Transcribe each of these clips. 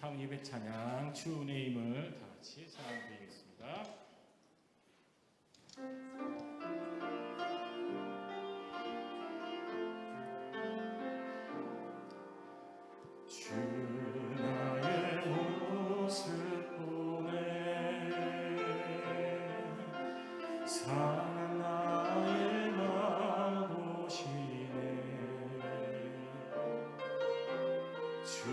다음 예배 찬양 주의 힘을 다 같이 찬양드리겠습니다. 주 나의 모습 보네 상한 나의 맘 보시네 주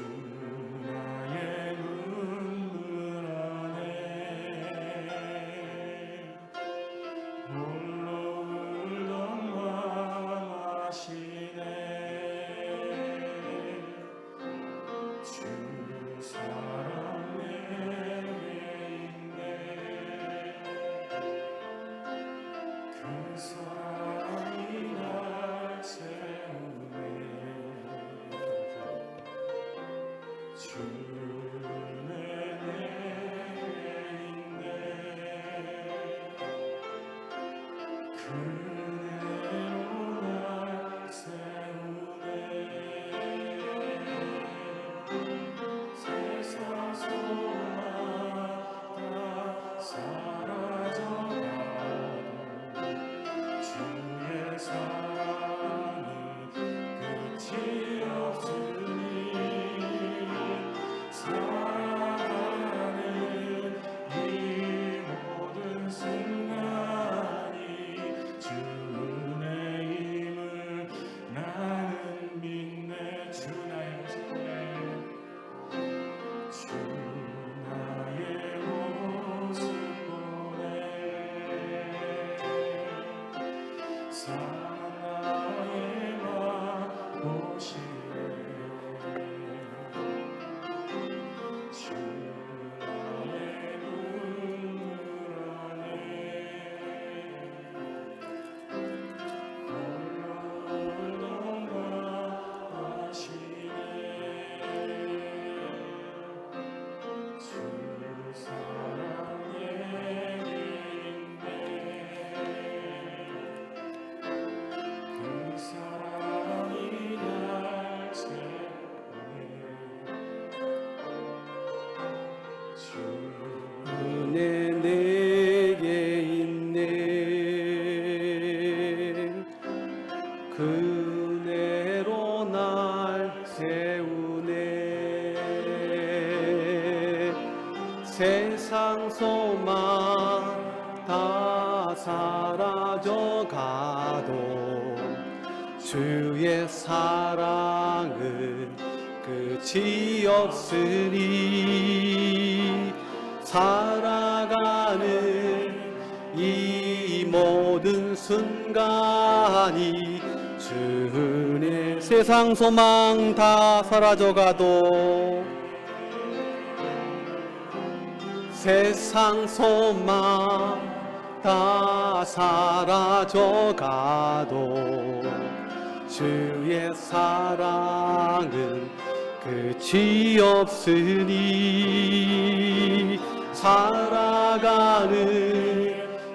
나의 눈물 안에 홀로 울던 맘 아시네 주 사랑 내게 있네 그 사랑이 날 채우네 주는 내게 있네 그대로 날 세우네 세상 소망 다 사라져가도 주의 사랑은 끝이 없으니 살아가는 이 모든 순간이 주의 힘을 나는 믿네 주 나의 모습 보네 주 나의 모습 보네 상한 나의 맘 보시네 주 나의 눈물 안에 홀로 울던 맘 아시네 주 사랑 내게 있네 그 사랑이 날 채우네 은혜 내게 있네 그 은혜로 날 세우네 세상 소망 다 사라져가도 주의 사랑은 끝이 없으니 살아가는 이 모든 순간이 주 은혜 세상 소망 다 사라져가도 세상 소망 다 사라져가도 주의 사랑은 끝이 없으니 살아가는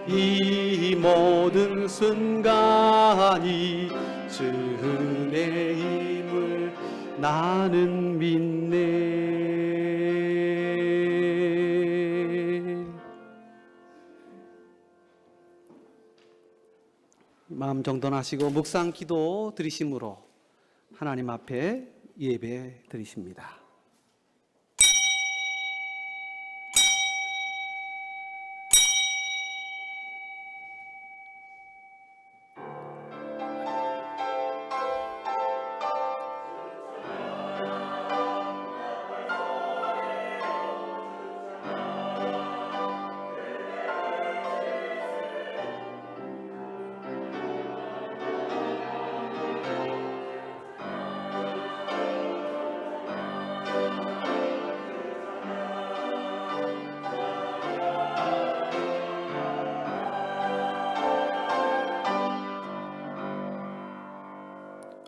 이 모든 순간이 주 은혜의 힘을 나는 믿네. 마음 정돈하시고 묵상 기도 드리심으로 하나님 앞에 예배 드리십니다.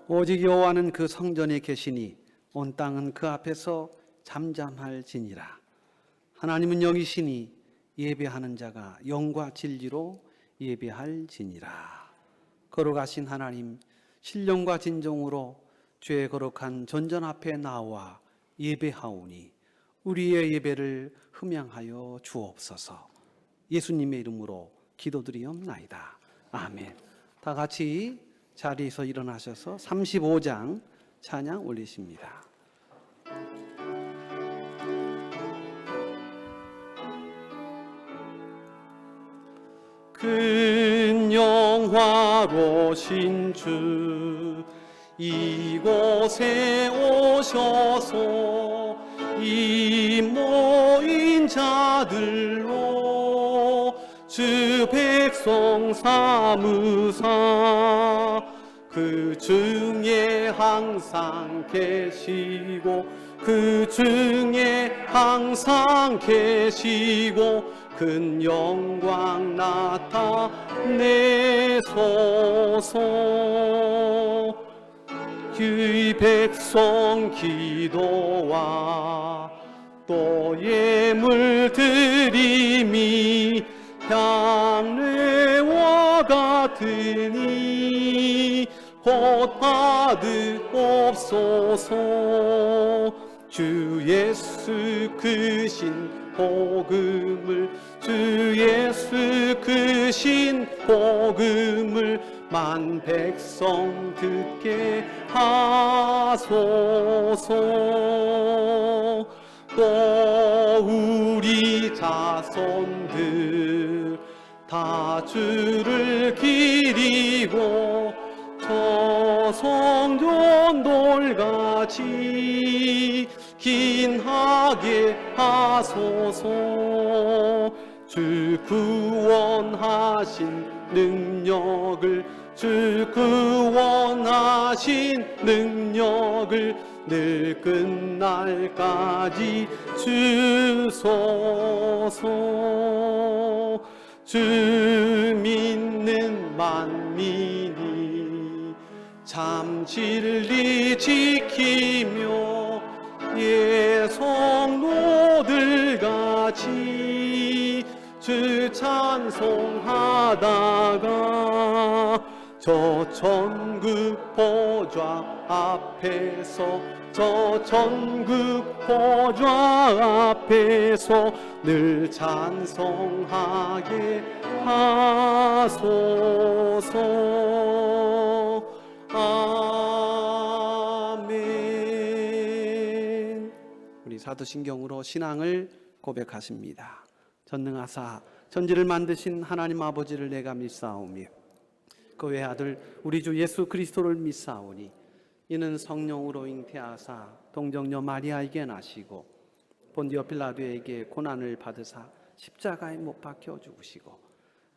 오직 여호와는 그 성전에 계시니 온 땅은 그 앞에서 잠잠할지니라. 하나님은 영이시니 예배하는 자가 영과 진리로 예배할지니라. 거룩하신 하나님, 신령과 진정으로 주의 거룩한 전전 앞에 나와 예배하오니 우리의 예배를 흠양하여 주옵소서. 예수님의 이름으로 기도드리옵나이다. 아멘. 다 같이 자리에서 일어나셔서 35장 찬양 올리십니다. 큰 영화로신 주 이곳에 오셔서 이 모인 자들로 주 백성 삼으사 그 중에 항상 계시고 그 중에 항상 계시고 큰 영광 나타내소서. 그의 백성 기도와 또 예물 드림이 향례와 같으니 곧 받으옵소서. 주 예수 크신 복음을 주 예수 크신 복음을 만 백성 듣게 하소서. 또 우리 자손들 다 주를 기리고 저 성전 돌같이 긴하게 하소서. 주 구원하신 능력을 주 구원하신 능력을 늘 끝날까지 주소서. 주 믿는 만민이 참 진리 지키며 예성노들 같이 주 찬송하다가 저 천국 보좌 앞에서 저 천국 보좌 앞에서 늘 찬송하게 하소서. 아멘. 우리 사도신경으로 신앙을 고백하십니다. 전능하사 천지를 만드신 하나님 아버지를 내가 믿사오며 그 외아들 우리 주 예수 그리스도를 믿사오니 이는 성령으로 잉태하사 동정녀 마리아에게 나시고 본디오 빌라도에게 고난을 받으사 십자가에 못 박혀 죽으시고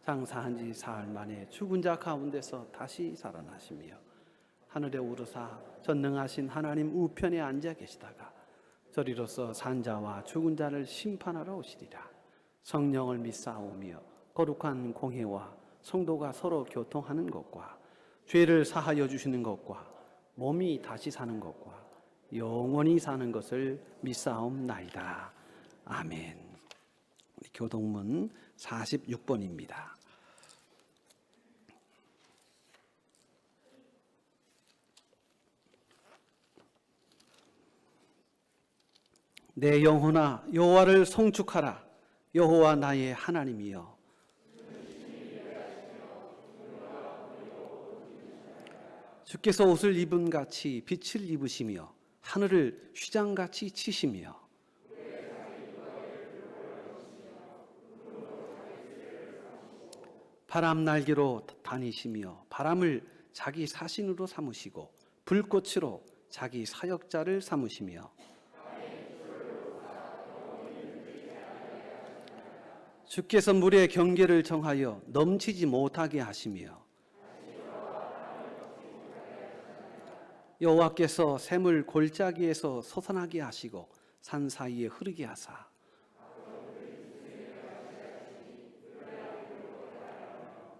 장사한 지 사흘 만에 죽은 자 가운데서 다시 살아나시며 하늘에 오르사 전능하신 하나님 우편에 앉아 계시다가 저리로서 산 자와 죽은 자를 심판하러 오시리라. 성령을 믿사오며 거룩한 공회와 성도가 서로 교통하는 것과 죄를 사하여 주시는 것과 몸이 다시 사는 것과 영원히 사는 것을 믿사옵나이다. 아멘. 우리 교동문 46번입니다. 내 영혼아 여호와를 송축하라. 여호와 나의 하나님이여. 주께서 옷을 입은 같이 빛을 입으시며 하늘을 휘장같이 치시며 바람 날개로 다니시며 바람을 자기 사신으로 삼으시고 불꽃으로 자기 사역자를 삼으시며 주께서 물의 경계를 정하여 넘치지 못하게 하시며 여호와께서 샘을 골짜기에서 솟아나게 하시고 산 사이에 흐르게 하사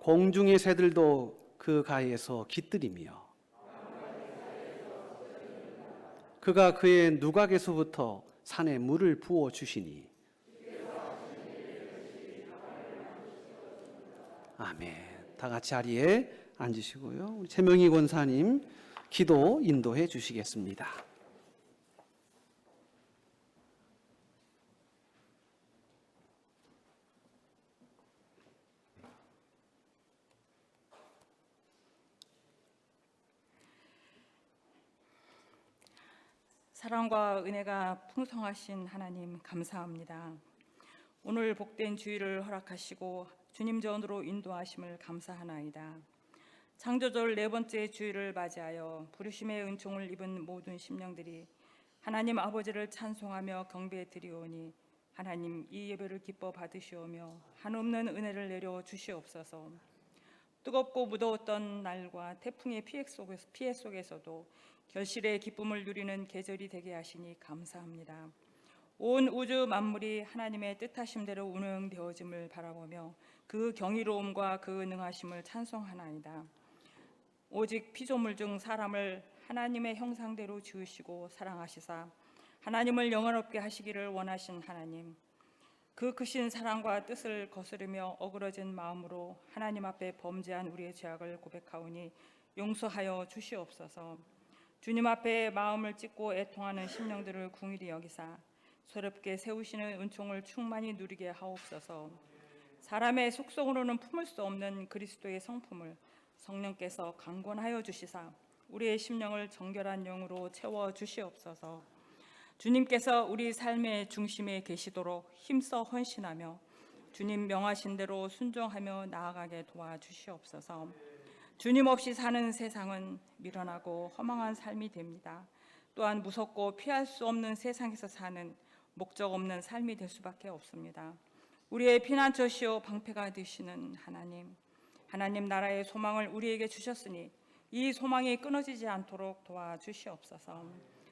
공중의 새들도 그 가에서 깃들이며 그가 그의 누각에서부터 산에 물을 부어 주시니 아멘. 다 같이 자리에 앉으시고요. 우리 최명희 권사님 기도 인도해 주시겠습니다. 사랑과 은혜가 풍성하신 하나님 감사합니다. 오늘 복된 주일을 허락하시고 주님 전으로 인도하심을 감사하나이다. 창조절 네 번째 주일을 맞이하여 부르심의 은총을 입은 모든 심령들이 하나님 아버지를 찬송하며 경배해 드리오니 하나님 이 예배를 기뻐 받으시오며 한없는 은혜를 내려 주시옵소서. 뜨겁고 무더웠던 날과 태풍의 피해 속에서도 결실의 기쁨을 누리는 계절이 되게 하시니 감사합니다. 온 우주 만물이 하나님의 뜻하심대로 운행되어짐을 바라보며 그 경이로움과 그 능하심을 찬송하나이다. 오직 피조물 중 사람을 하나님의 형상대로 지으시고 사랑하시사 하나님을 영원롭게 하시기를 원하신 하나님, 그 크신 사랑과 뜻을 거스르며 어그러진 마음으로 하나님 앞에 범죄한 우리의 죄악을 고백하오니 용서하여 주시옵소서. 주님 앞에 마음을 찢고 애통하는 심령들을 궁일이 여기사 소롭게 세우시는 은총을 충만히 누리게 하옵소서. 사람의 속성으로는 품을 수 없는 그리스도의 성품을 성령께서 강권하여 주시사 우리의 심령을 정결한 영으로 채워 주시옵소서. 주님께서 우리 삶의 중심에 계시도록 힘써 헌신하며 주님 명하신 대로 순종하며 나아가게 도와주시옵소서. 주님 없이 사는 세상은 미련하고 허망한 삶이 됩니다. 또한 무섭고 피할 수 없는 세상에서 사는 목적 없는 삶이 될 수밖에 없습니다. 우리의 피난처시오 방패가 되시는 하나님, 하나님 나라의 소망을 우리에게 주셨으니 이 소망이 끊어지지 않도록 도와주시옵소서.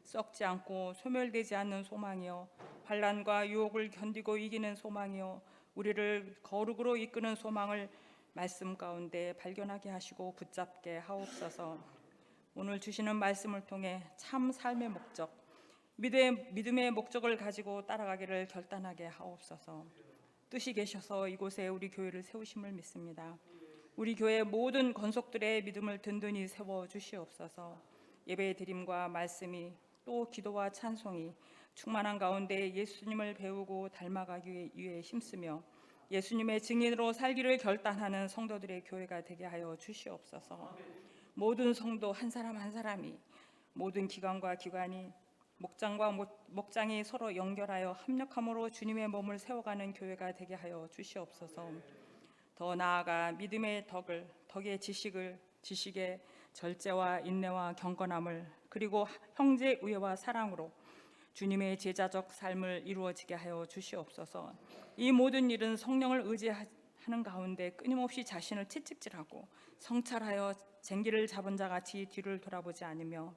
썩지 않고 소멸되지 않는 소망이요, 환난과 유혹을 견디고 이기는 소망이요, 우리를 거룩으로 이끄는 소망을 말씀 가운데 발견하게 하시고 붙잡게 하옵소서. 오늘 주시는 말씀을 통해 참 삶의 목적, 믿음의 목적을 가지고 따라가기를 결단하게 하옵소서. 뜻이 계셔서 이곳에 우리 교회를 세우심을 믿습니다. 우리 교회 모든 건속들의 믿음을 든든히 세워 주시옵소서. 예배 드림과 말씀이 또 기도와 찬송이 충만한 가운데 예수님을 배우고 닮아가기 위해 힘쓰며 예수님의 증인으로 살기를 결단하는 성도들의 교회가 되게 하여 주시옵소서. 모든 성도 한 사람 한 사람이, 모든 기관과 기관이, 목장과 목장이 서로 연결하여 합력함으로 주님의 몸을 세워가는 교회가 되게 하여 주시옵소서. 더 나아가 믿음의 덕의 지식의 절제와 인내와 경건함을, 그리고 형제 우애와 사랑으로 주님의 제자적 삶을 이루어지게 하여 주시옵소서. 이 모든 일은 성령을 의지하는 가운데 끊임없이 자신을 채찍질하고 성찰하여 쟁기를 잡은 자 같이 뒤를 돌아보지 않으며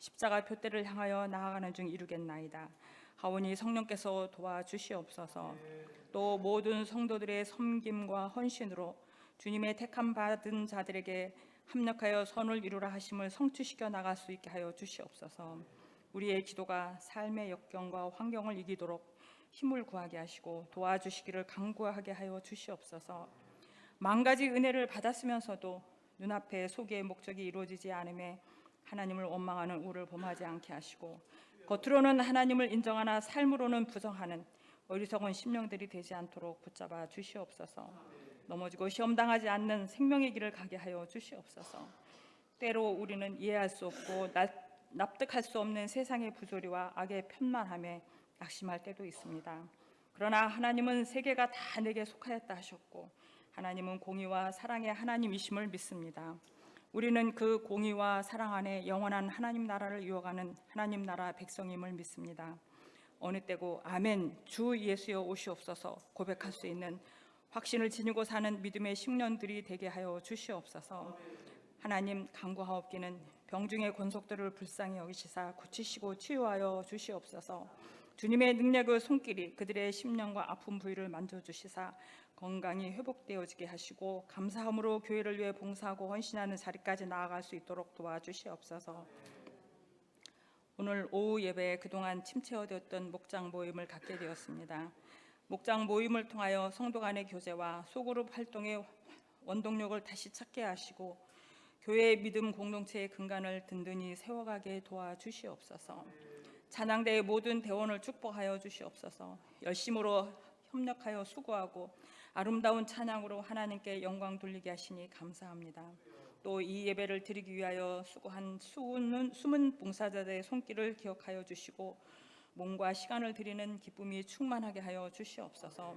십자가 표대를 향하여 나아가는 중 이루겠나이다 하오니 성령께서 도와주시옵소서. 또 모든 성도들의 섬김과 헌신으로 주님의 택함 받은 자들에게 합력하여 선을 이루라 하심을 성취시켜 나갈 수 있게 하여 주시옵소서. 우리의 기도가 삶의 역경과 환경을 이기도록 힘을 구하게 하시고 도와주시기를 간구하게 하여 주시옵소서. 만가지 은혜를 받았으면서도 눈앞에 소기의 목적이 이루어지지 않음에 하나님을 원망하는 우를 범하지 않게 하시고 겉으로는 하나님을 인정하나 삶으로는 부정하는 어리석은 심령들이 되지 않도록 붙잡아 주시옵소서. 넘어지고 시험당하지 않는 생명의 길을 가게 하여 주시옵소서. 때로 우리는 이해할 수 없고 납득할 수 없는 세상의 부조리와 악의 편만함에 낙심할 때도 있습니다. 그러나 하나님은 세계가 다 내게 속하였다 하셨고 하나님은 공의와 사랑의 하나님이심을 믿습니다. 우리는 그 공의와 사랑 안에 영원한 하나님 나라를 이어가는 하나님 나라 백성임을 믿습니다. 어느 때고 아멘 주 예수여 오시옵소서 고백할 수 있는 확신을 지니고 사는 믿음의 식년들이 되게 하여 주시옵소서. 하나님 간구하옵기는 병중의 권속들을 불쌍히 여기시사 고치시고 치유하여 주시옵소서. 주님의 능력의 손길이 그들의 심령과 아픈 부위를 만져주시사 건강이 회복되어지게 하시고 감사함으로 교회를 위해 봉사하고 헌신하는 자리까지 나아갈 수 있도록 도와주시옵소서. 오늘 오후 예배에 그동안 침체되었던 목장 모임을 갖게 되었습니다. 목장 모임을 통하여 성도 간의 교제와 소그룹 활동의 원동력을 다시 찾게 하시고 교회의 믿음 공동체의 근간을 든든히 세워가게 도와주시옵소서. 찬양대의 모든 대원을 축복하여 주시옵소서. 열심으로 협력하여 수고하고 아름다운 찬양으로 하나님께 영광 돌리게 하시니 감사합니다. 또 이 예배를 드리기 위하여 수고한 숨은 봉사자들의 손길을 기억하여 주시고 몸과 시간을 드리는 기쁨이 충만하게 하여 주시옵소서.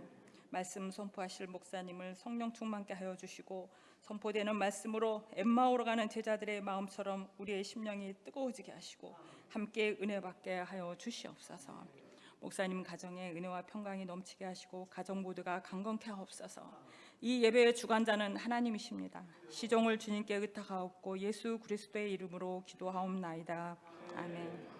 말씀 선포하실 목사님을 성령 충만케 하여 주시고 선포되는 말씀으로 엠마오로 가는 제자들의 마음처럼 우리의 심령이 뜨거워지게 하시고 함께 은혜 받게 하여 주시옵소서. 목사님 가정에 은혜와 평강이 넘치게 하시고 가정 모두가 강건케 하옵소서. 이 예배의 주관자는 하나님이십니다. 시종을 주님께 의탁하옵고 예수 그리스도의 이름으로 기도하옵나이다. 아멘.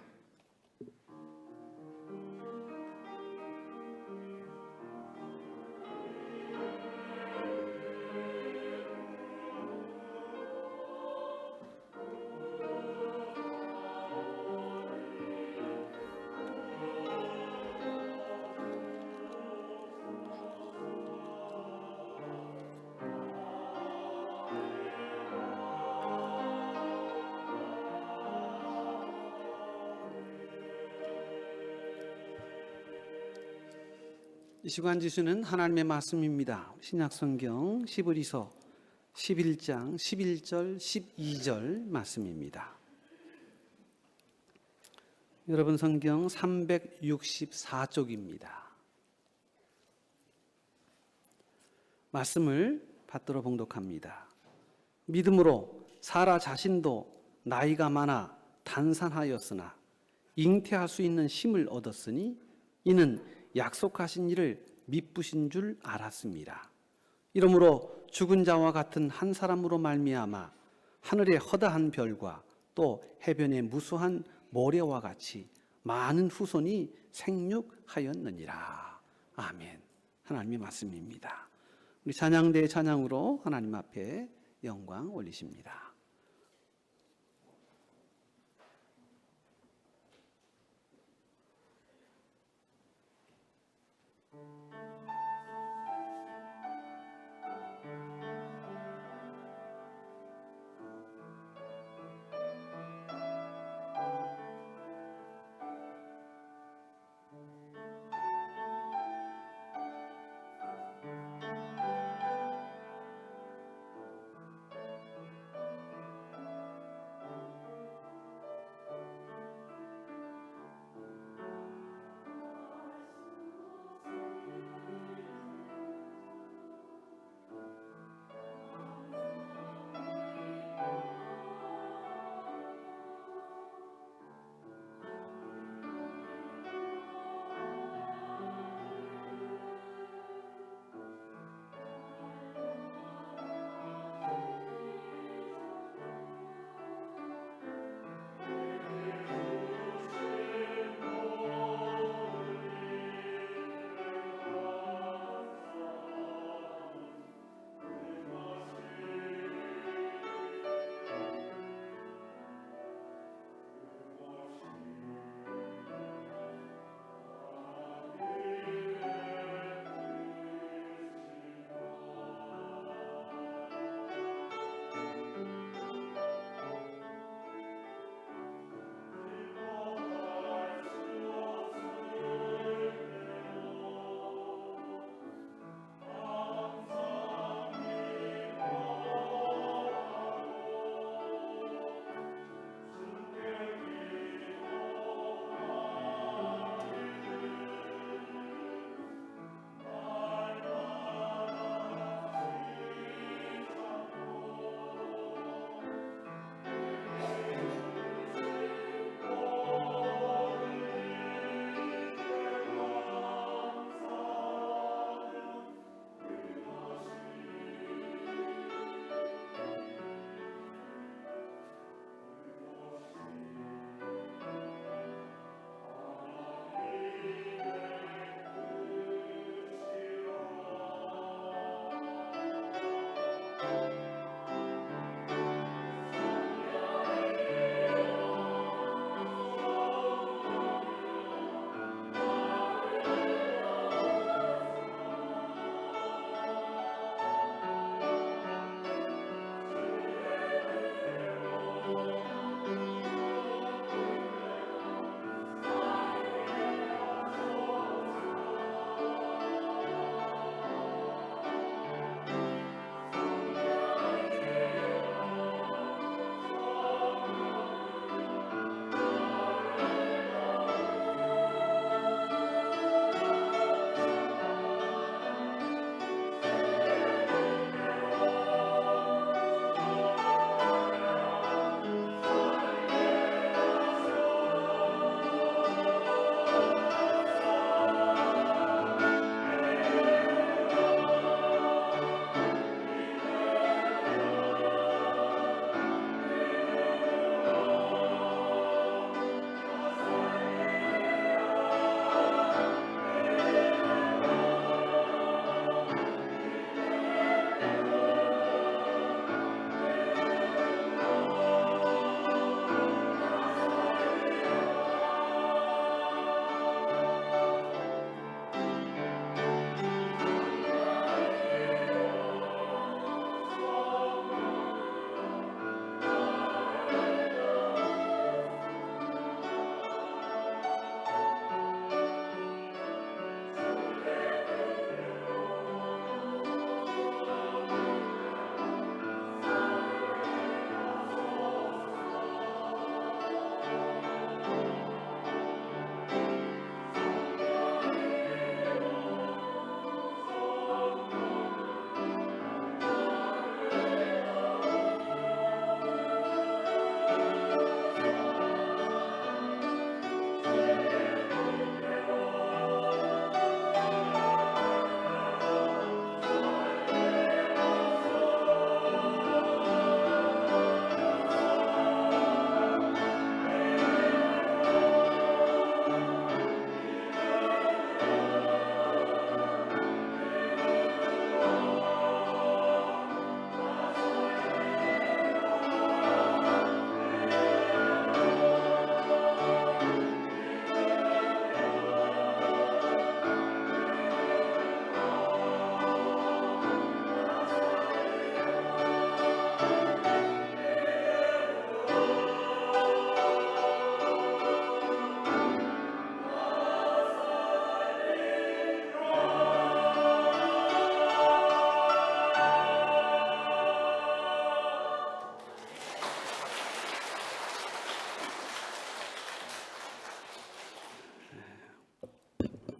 이 시간 지수는 하나님의 말씀입니다. 신약성경 시브리서 11장 11절 12절 말씀입니다. 여러분 성경 364쪽입니다. 말씀을 받들어 봉독합니다. 믿음으로 사라 자신도 나이가 많아 단산하였으나 잉태할 수 있는 힘을 얻었으니 이는 약속하신 이를 미쁘신 줄 알았습니다. 이러므로 죽은 자와 같은 한 사람으로 말미암아 하늘의 허다한 별과 또 해변의 무수한 모래와 같이 많은 후손이 생육하였느니라. 아멘. 하나님의 말씀입니다. 우리 찬양대의 찬양으로 하나님 앞에 영광 올리십니다.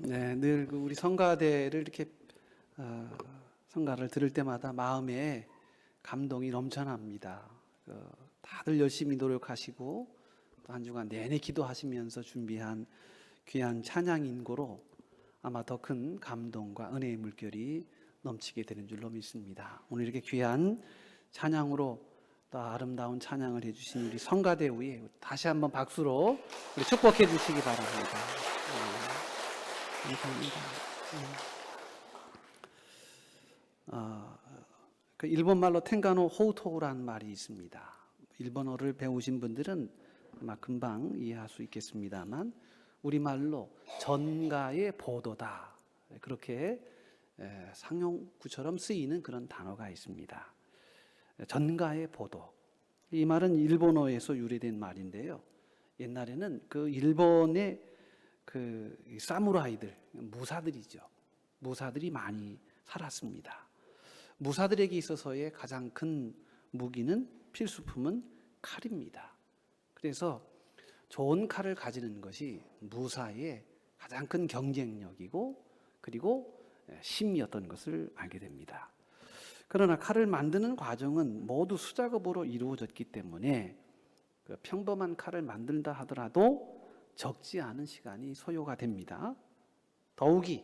네, 늘 우리 성가대를 이렇게 성가를 들을 때마다 마음에 감동이 넘쳐납니다. 다들 열심히 노력하시고 또 한 주간 내내 기도하시면서 준비한 귀한 찬양인고로 아마 더 큰 감동과 은혜의 물결이 넘치게 되는 줄로 믿습니다. 오늘 이렇게 귀한 찬양으로 또 아름다운 찬양을 해주신 우리 성가대 위에 다시 한번 박수로 우리 축복해 주시기 바랍니다. 감사합니다. 그 일본말로 텐가노 호우토우라는 말이 있습니다. 일본어를 배우신 분들은 아마 금방 이해할 수 있겠습니다만 우리말로 전가의 보도다, 그렇게 상용구처럼 쓰이는 그런 단어가 있습니다. 전가의 보도, 이 말은 일본어에서 유래된 말인데요. 옛날에는 그 일본의 그 사무라이들, 무사들이죠. 무사들이 많이 살았습니다. 무사들에게 있어서의 가장 큰 무기는, 필수품은 칼입니다. 그래서 좋은 칼을 가지는 것이 무사의 가장 큰 경쟁력이고 그리고 힘이었던 것을 알게 됩니다. 그러나 칼을 만드는 과정은 모두 수작업으로 이루어졌기 때문에 그 평범한 칼을 만든다 하더라도 적지 않은 시간이 소요가 됩니다. 더욱이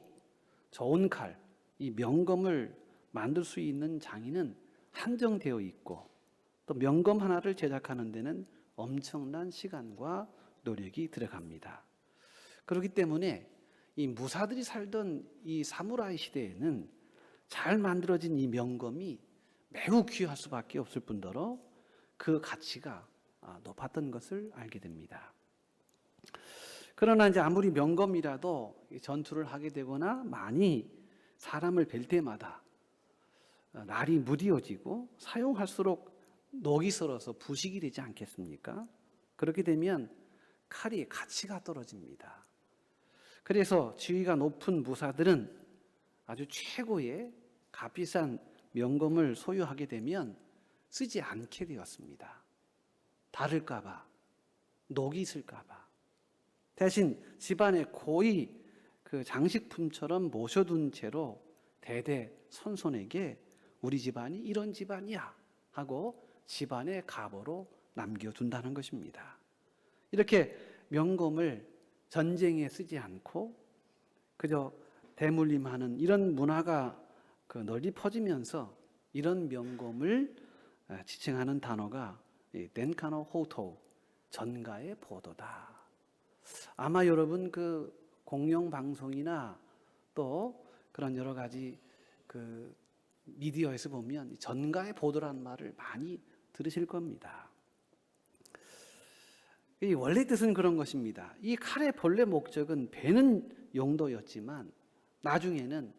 좋은 칼, 이 명검을 만들 수 있는 장인은 한정되어 있고 또 명검 하나를 제작하는 데는 엄청난 시간과 노력이 들어갑니다. 그렇기 때문에 이 무사들이 살던 이 사무라이 시대에는 잘 만들어진 이 명검이 매우 귀할 수밖에 없을 뿐더러 그 가치가 높았던 것을 알게 됩니다. 그러나 이제 아무리 명검이라도 전투를 하게 되거나 많이 사람을 뵐 때마다 날이 무뎌지고 사용할수록 녹이 슬어서 부식이 되지 않겠습니까? 그렇게 되면 칼이 가치가 떨어집니다. 그래서 지위가 높은 무사들은 아주 최고의 값비싼 명검을 소유하게 되면 쓰지 않게 되었습니다. 다를까봐, 녹이 있을까봐. 대신 집안에 고이 그 장식품처럼 모셔둔 채로 대대손손에게 우리 집안이 이런 집안이야 하고 집안의 가보로 남겨둔다는 것입니다. 이렇게 명검을 전쟁에 쓰지 않고 그저 대물림하는 이런 문화가 널리 퍼지면서 이런 명검을 지칭하는 단어가 덴카노 호토, 전가의 보도다. 아마 여러분 그 공영 방송이나 또 그런 여러 가지 그 미디어에서 보면 전가의 보도라는 말을 많이 들으실 겁니다. 이 원래 뜻은 그런 것입니다. 이 칼의 본래 목적은 베는 용도였지만 나중에는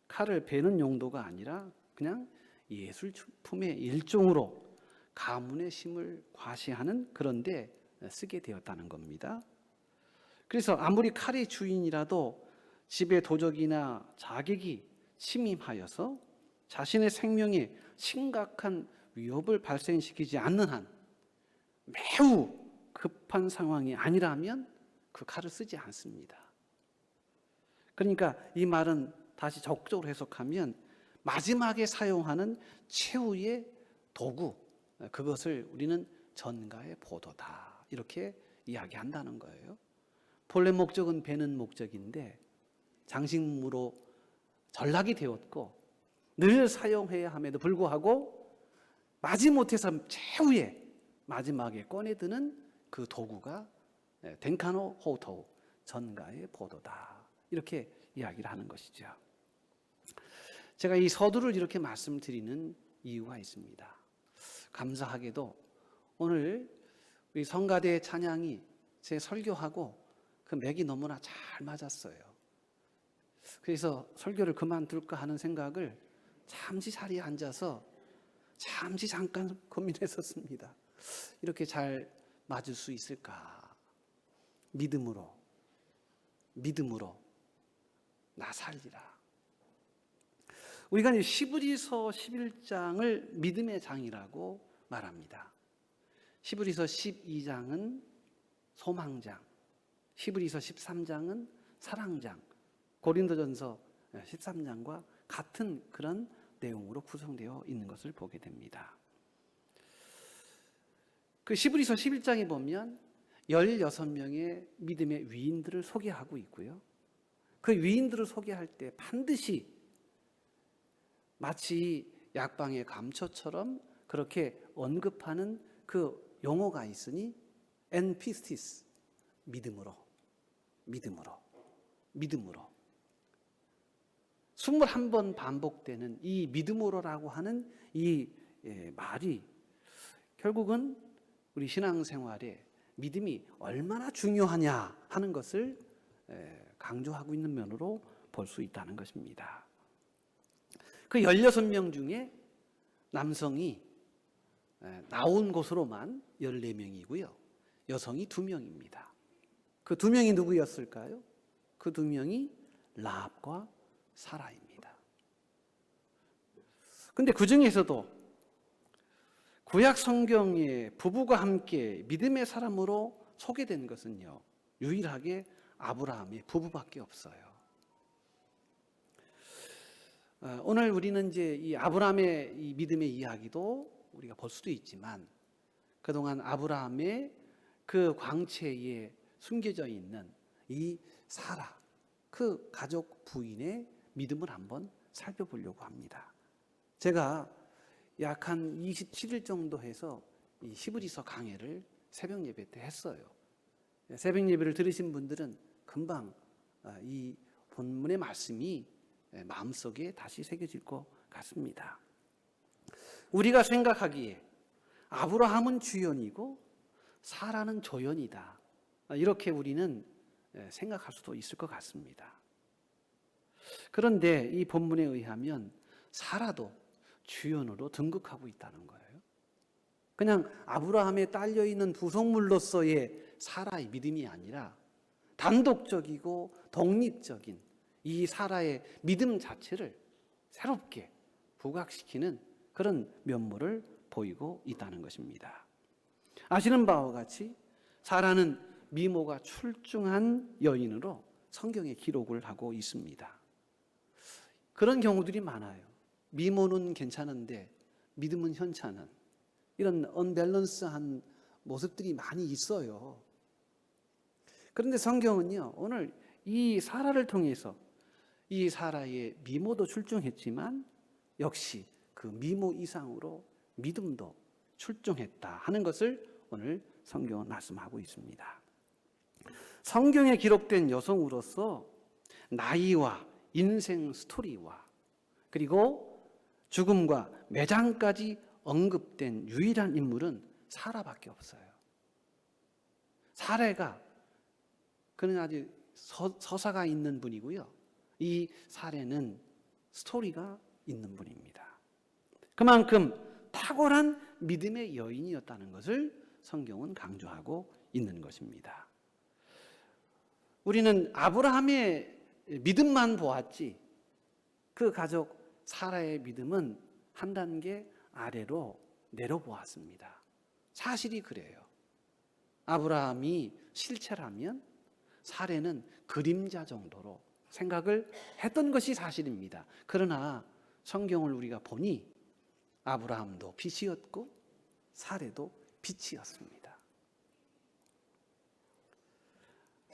칼을 베는 용도가 아니라 그냥 예술품의 일종으로 가문의 힘을 과시하는 그런 데 쓰게 되었다는 겁니다. 그래서 아무리 칼의 주인이라도 집의 도적이나 자객이 침입하여서 자신의 생명에 심각한 위협을 발생시키지 않는 한, 매우 급한 상황이 아니라면 그 칼을 쓰지 않습니다. 그러니까 이 말은 다시 적극적으로 해석하면 마지막에 사용하는 최후의 도구, 그것을 우리는 전가의 보도다, 이렇게 이야기한다는 거예요. 본래 목적은 베는 목적인데 장식물로 전락이 되었고 늘 사용해야 함에도 불구하고 마지못해서 최후의 마지막에 꺼내드는 그 도구가 덴카노 호토, 전가의 보도다, 이렇게 이야기를 하는 것이죠. 제가 이 서두를 이렇게 말씀드리는 이유가 있습니다. 감사하게도 오늘 우리 성가대 찬양이 제 설교하고 그 맥이 너무나 잘 맞았어요. 그래서 설교를 그만둘까 하는 생각을 잠시 자리에 앉아서 잠깐 고민했었습니다. 이렇게 잘 맞을 수 있을까? 믿음으로 나 살리라. 우리가 히브리서 11장을 믿음의 장이라고 말합니다. 히브리서 12장은 소망장, 히브리서 13장은 사랑장, 고린도전서 13장과 같은 그런 내용으로 구성되어 있는 것을 보게 됩니다. 그 히브리서 11장에 보면 16명의 믿음의 위인들을 소개하고 있고요. 그 위인들을 소개할 때 반드시 마치 약방의 감초처럼 그렇게 언급하는 그 용어가 있으니 엔피스티스, 믿음으로 21번 반복되는 이 믿음으로라고 하는 이 말이 결국은 우리 신앙생활에 믿음이 얼마나 중요하냐 하는 것을 강조하고 있는 면으로 볼 수 있다는 것입니다. 그 16명 중에 남성이 나온 곳으로만 14명이고요. 여성이 2명입니다. 그 2명이 누구였을까요? 그 2명이 라합과 사라입니다. 근데 그 중에서도 구약 성경에 부부가 함께 믿음의 사람으로 소개된 것은요, 유일하게 아브라함의 부부밖에 없어요. 오늘 우리는 이제 이 아브라함의 이 믿음의 이야기도 우리가 볼 수도 있지만 그동안 아브라함의 그 광채에 숨겨져 있는 이 사라, 그 가족 부인의 믿음을 한번 살펴보려고 합니다. 제가 약 한 27일 정도 해서 이 히브리서 강해를 새벽 예배 때 했어요. 새벽 예배를 들으신 분들은 금방 이 본문의 말씀이 마음속에 다시 새겨질 것 같습니다. 우리가 생각하기에 아브라함은 주연이고 사라는 조연이다, 이렇게 우리는 생각할 수도 있을 것 같습니다. 그런데 이 본문에 의하면 사라도 주연으로 등극하고 있다는 거예요. 그냥 아브라함에 딸려있는 부속물로서의 사라의 믿음이 아니라 단독적이고 독립적인 이 사라의 믿음 자체를 새롭게 부각시키는 그런 면모를 보이고 있다는 것입니다. 아시는 바와 같이 사라는 미모가 출중한 여인으로 성경에 기록을 하고 있습니다. 그런 경우들이 많아요. 미모는 괜찮은데 믿음은 현찮은 이런 언밸런스한 모습들이 많이 있어요. 그런데 성경은요, 오늘 이 사라를 통해서 이 사라의 미모도 출중했지만 역시 그 미모 이상으로 믿음도 출중했다 하는 것을 오늘 성경은 말씀하고 있습니다. 성경에 기록된 여성으로서 나이와 인생 스토리와 그리고 죽음과 매장까지 언급된 유일한 인물은 사라밖에 없어요. 사라가 그는 아주 서사가 있는 분이고요. 이 사례는 스토리가 있는 분입니다. 그만큼 탁월한 믿음의 여인이었다는 것을 성경은 강조하고 있는 것입니다. 우리는 아브라함의 믿음만 보았지 그 가족 사라의 믿음은 한 단계 아래로 내려보았습니다. 사실이 그래요. 아브라함이 실체라면 사라는 그림자 정도로 생각을 했던 것이 사실입니다. 그러나 성경을 우리가 보니 아브라함도 빛이었고 사라도 빛이었습니다.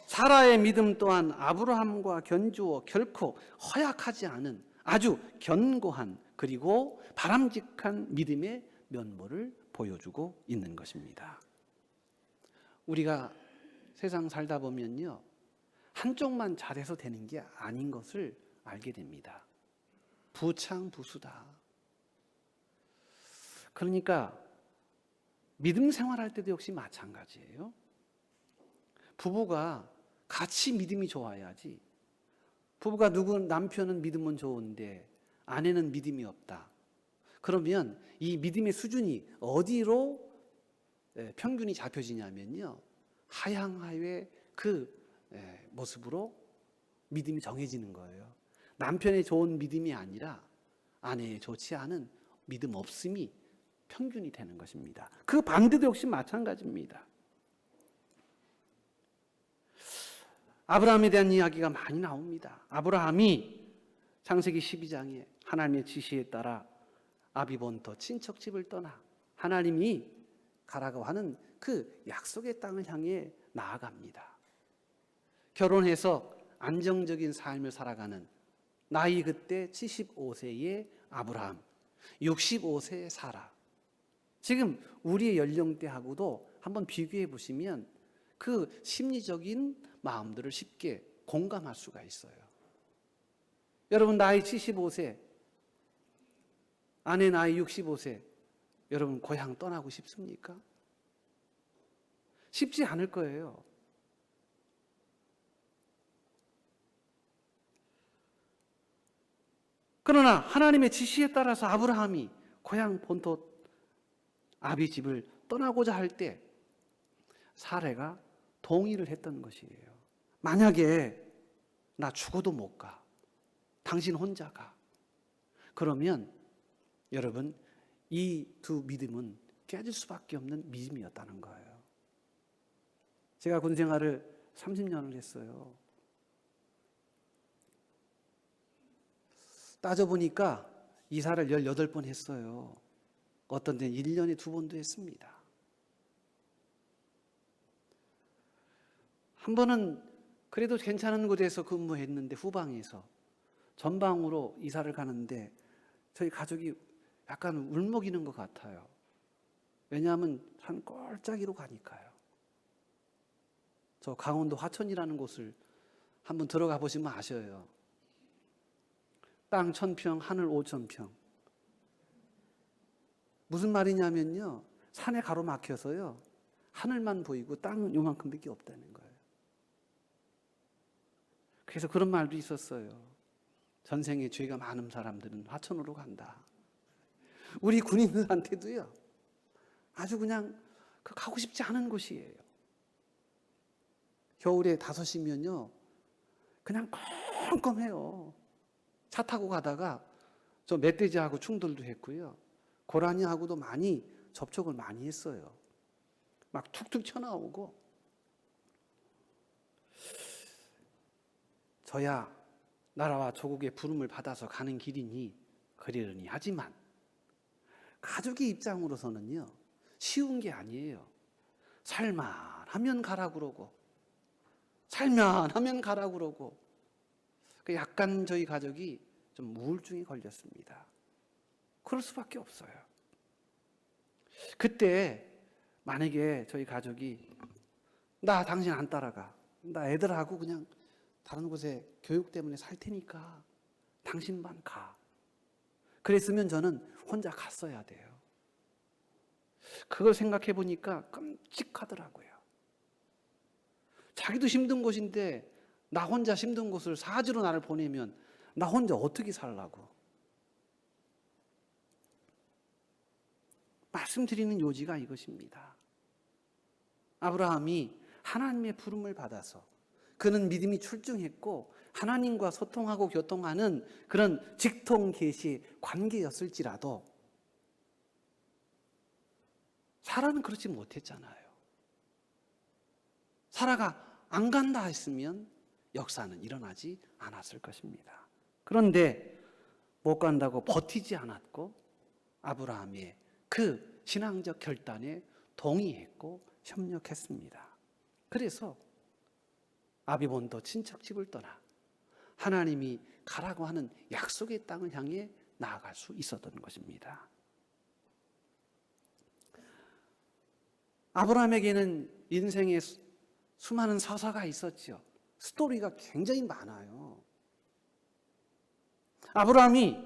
사라의 믿음 또한 아브라함과 견주어 결코 허약하지 않은 아주 견고한 그리고 바람직한 믿음의 면모를 보여주고 있는 것입니다. 우리가 세상 살다 보면요, 한쪽만 잘해서 되는 게 아닌 것을 알게 됩니다. 부창부수다. 그러니까 믿음 생활할 때도 역시 마찬가지예요. 부부가 같이 믿음이 좋아야지. 부부가 남편은 믿음은 좋은데 아내는 믿음이 없다. 그러면 이 믿음의 수준이 어디로 평균이 잡혀지냐면요, 하향하의 그 모습으로 믿음이 정해지는 거예요. 남편의 좋은 믿음이 아니라 아내의 좋지 않은 믿음 없음이 평균이 되는 것입니다. 그 반대도 역시 마찬가지입니다. 아브라함에 대한 이야기가 많이 나옵니다. 아브라함이 창세기 12장에 하나님의 지시에 따라 아비본토 친척집을 떠나 하나님이 가라고 하는 그 약속의 땅을 향해 나아갑니다. 결혼해서 안정적인 삶을 살아가는 나이 그때 75세의 아브라함, 65세의 사라. 지금 우리의 연령대하고도 한번 비교해 보시면 그 심리적인 마음들을 쉽게 공감할 수가 있어요. 여러분 나이 75세, 아내 나이 65세, 여러분 고향 떠나고 싶습니까? 쉽지 않을 거예요. 그러나 하나님의 지시에 따라서 아브라함이 고향 본토 아비 집을 떠나고자 할 때 사레가 동의를 했던 것이에요. 만약에 나 죽어도 못 가. 당신 혼자 가. 그러면 여러분 이 두 믿음은 깨질 수밖에 없는 믿음이었다는 거예요. 제가 군 생활을 30년을 했어요. 따져보니까 이사를 18번 했어요. 어떤 데는 1년에 2번도 했습니다. 한 번은 그래도 괜찮은 곳에서 근무했는데 후방에서 전방으로 이사를 가는데 저희 가족이 약간 울먹이는 것 같아요. 왜냐하면 산 꼴짜기로 가니까요. 저 강원도 화천이라는 곳을 한번 들어가 보시면 아셔요. 땅 1000평, 하늘 5000평. 무슨 말이냐면요. 산에 가로막혀서요. 하늘만 보이고 땅은 요만큼밖에 없다는 거예요. 그래서 그런 말도 있었어요. 전생에 죄가 많은 사람들은 화천으로 간다. 우리 군인들한테도요. 아주 그냥 가고 싶지 않은 곳이에요. 겨울에 5시면요. 그냥 껌껌해요. 차 타고 가다가 저 멧돼지하고 충돌도 했고요. 고라니하고도 많이 접촉을 많이 했어요. 막 툭툭 튀어나오고. 저야 나라와 조국의 부름을 받아서 가는 길이니 그러려니 하지만 가족의 입장으로서는요. 쉬운 게 아니에요. 살만 하면 가라 그러고 살면 하면 가라 그러고 약간 저희 가족이 좀 우울증에 걸렸습니다. 그럴 수밖에 없어요. 그때 만약에 저희 가족이 나 당신 안 따라가. 나 애들하고 그냥 다른 곳에 교육 때문에 살 테니까 당신만 가. 그랬으면 저는 혼자 갔어야 돼요. 그걸 생각해 보니까 끔찍하더라고요. 자기도 힘든 곳인데 나 혼자 힘든 곳을 사지로 나를 보내면 나 혼자 어떻게 살라고. 말씀드리는 요지가 이것입니다. 아브라함이 하나님의 부름을 받아서 그는 믿음이 출중했고 하나님과 소통하고 교통하는 그런 직통 계시 관계였을지라도 사라는 그렇지 못했잖아요. 사라가 안 간다 했으면 역사는 일어나지 않았을 것입니다. 그런데 못 간다고 버티지 않았고 아브라함의 그 신앙적 결단에 동의했고 협력했습니다. 그래서 아비본토 친척집을 떠나 하나님이 가라고 하는 약속의 땅을 향해 나아갈 수 있었던 것입니다. 아브라함에게는 인생에 수많은 서사가 있었죠. 스토리가 굉장히 많아요. 아브라함이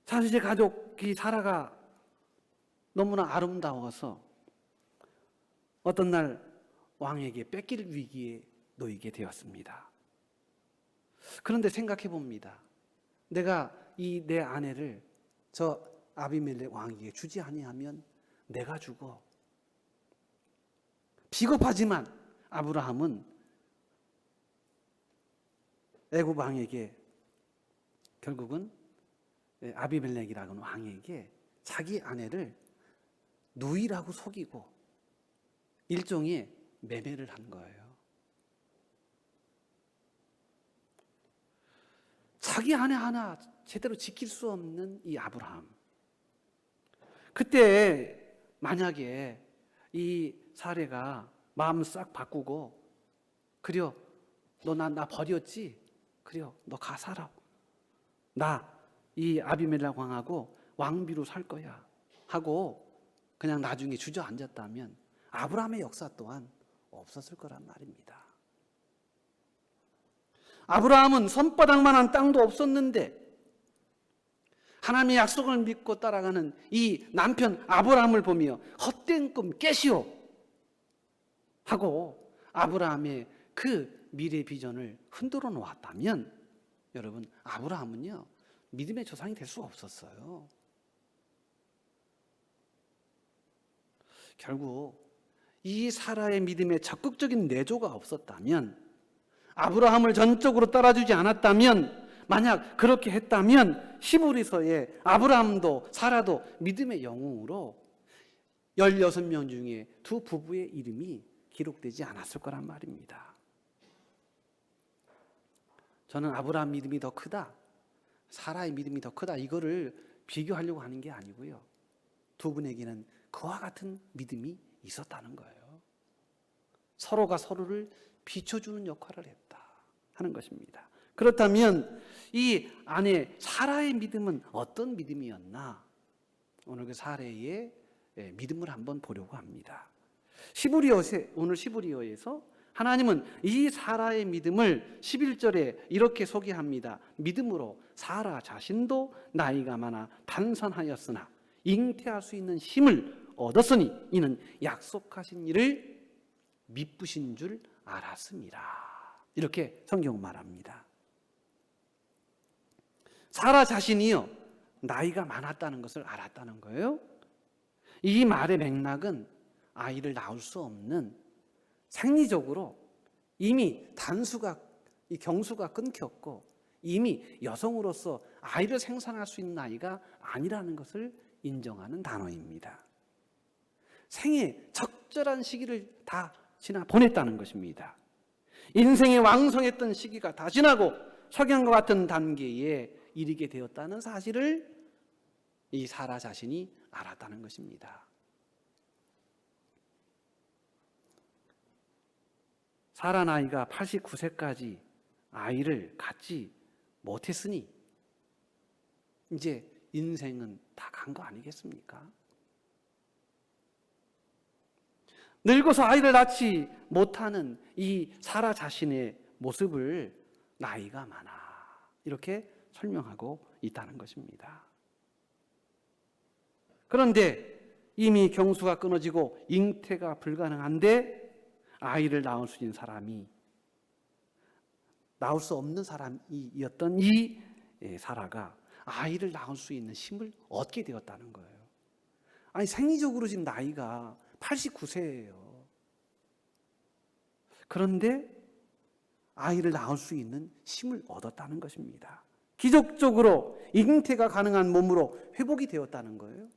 사실 제 가족이 사라가 너무나 아름다워서 어떤 날 왕에게 뺏길 위기에 놓이게 되었습니다. 그런데 생각해 봅니다. 내가 이 내 아내를 저 아비멜렉 왕에게 주지 아니하면 내가 죽어. 비겁하지만 아브라함은 애굽 왕에게 결국은 아비멜렉이라는 왕에게 자기 아내를 누이라고 속이고 일종의 매매를 한 거예요. 자기 아내 하나 제대로 지킬 수 없는 이 아브라함. 그때 만약에 이 사례가 마음 싹 바꾸고, 그려 너 나 버렸지? 그려 너 가 살아. 나 이 아비멜렉 왕하고 왕비로 살 거야 하고 그냥 나중에 주저앉았다면 아브라함의 역사 또한 없었을 거란 말입니다. 아브라함은 손바닥만한 땅도 없었는데 하나님의 약속을 믿고 따라가는 이 남편 아브라함을 보며 헛된 꿈 깨시오 하고 아브라함의 그 미래 비전을 흔들어 놓았다면, 여러분, 아브라함은요 믿음의 조상이 될 수 없었어요. 결국 이 사라의 믿음에 적극적인 내조가 없었다면, 아브라함을 전적으로 따라주지 않았다면, 만약 그렇게 했다면 히브리서에 아브라함도 사라도 믿음의 영웅으로 16명 중에 두 부부의 이름이 기록되지 않았을 거란 말입니다. 저는 아브라함 믿음이 더 크다, 사라의 믿음이 더 크다, 이거를 비교하려고 하는 게 아니고요. 두 분에게는 그와 같은 믿음이 있었다는 거예요. 서로가 서로를 비춰주는 역할을 했다 하는 것입니다. 그렇다면 이 아내 사라의 믿음은 어떤 믿음이었나? 오늘 그 사례의 믿음을 한번 보려고 합니다. 오늘 시브리어에서 하나님은 이 사라의 믿음을 11절에 이렇게 소개합니다. 믿음으로 사라 자신도 나이가 많아 단선하였으나 잉태할 수 있는 힘을 얻었으니 이는 약속하신 일을 미쁘신 줄 알았습니다. 이렇게 성경은 말합니다. 사라 자신이요 나이가 많았다는 것을 알았다는 거예요. 이 말의 맥락은 아이를 낳을 수 없는, 생리적으로 이미 이 경수가 끊겼고 이미 여성으로서 아이를 생산할 수 있는 나이가 아니라는 것을 인정하는 단어입니다. 생의 적절한 시기를 다 지나 보냈다는 것입니다. 인생의 왕성했던 시기가 다 지나고 석양과 같은 단계에 이르게 되었다는 사실을 이 사라 자신이 알았다는 것입니다. 사라 나이가 89세까지 아이를 갖지 못했으니 이제 인생은 다 간 거 아니겠습니까? 늙어서 아이를 낳지 못하는 이 사라 자신의 모습을 나이가 많아 이렇게 설명하고 있다는 것입니다. 그런데 이미 경수가 끊어지고 잉태가 불가능한데 아이를 낳을 수 있는 사람이, 낳을 수 없는 사람이었던 이 사라가 아이를 낳을 수 있는 힘을 얻게 되었다는 거예요. 아니, 생리적으로 지금 나이가 89세예요. 그런데 아이를 낳을 수 있는 힘을 얻었다는 것입니다. 기적적으로 잉태가 가능한 몸으로 회복이 되었다는 거예요.